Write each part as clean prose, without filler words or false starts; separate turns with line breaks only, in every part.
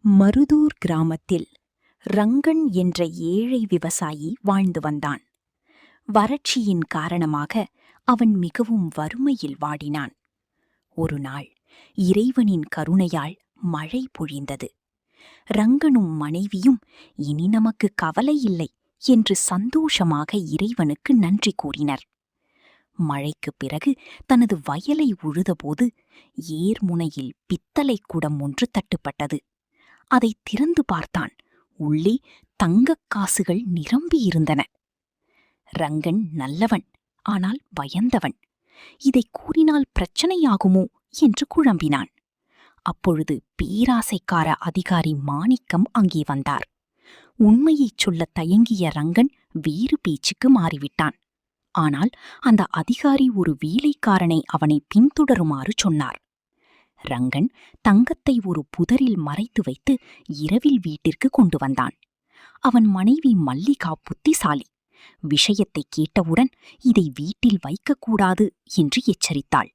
மருதூர் கிராமத்தில் ரங்கன் என்ற ஏழை விவசாயி வாழ்ந்து வந்தான். வறட்சியின் காரணமாக அவன் மிகவும் வறுமையில் வாடினான். ஒரு நாள் இறைவனின் கருணையால் மழை பொழிந்தது. ரங்கனும் மனைவியும் இனி நமக்கு கவலை இல்லை என்று சந்தோஷமாக இறைவனுக்கு நன்றி கூறினர். மழைக்குப் பிறகு தனது வயலை உழுதபோது ஏர்முனையில் பித்தளை குடம் ஒன்று தட்டுப்பட்டது. அதை திறந்து பார்த்தான். உள்ளே தங்கக் காசுகள் நிரம்பியிருந்தன. ரங்கன் நல்லவன், ஆனால் பயந்தவன். இதை கூறினால் பிரச்சனையாகுமோ என்று குழம்பினான். அப்பொழுது பேராசைக்கார அதிகாரி மாணிக்கம் அங்கே வந்தார். உண்மையைச் சொல்லத் தயங்கிய ரங்கன் வேறு பேச்சுக்கு மாறிவிட்டான். ஆனால் அந்த அதிகாரி ஒரு வேலைக்காரனை அவனை பின்தொடருமாறு சொன்னார். ரங்கன் தங்கத்தை ஒரு புதரில் மறைத்து வைத்து இரவில் வீட்டிற்கு கொண்டு வந்தான். அவன் மனைவி மல்லிகா புத்திசாலி. விஷயத்தை கேட்டவுடன் இதை வீட்டில் வைக்கக்கூடாது என்று எச்சரித்தாள்.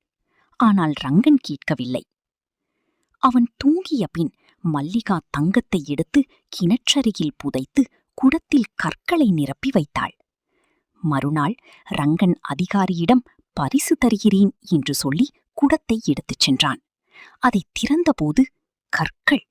ஆனால் ரங்கன் கேட்கவில்லை. அவன் தூங்கிய பின் மல்லிகா தங்கத்தை எடுத்து கிணற்றருகில் புதைத்து குடத்தில் கற்களை நிரப்பி வைத்தாள். மறுநாள் ரங்கன் அதிகாரியிடம் பரிசு தருகிறேன் என்று சொல்லி குடத்தை எடுத்துச் சென்றான். அதை திறந்தபோது கற்கள்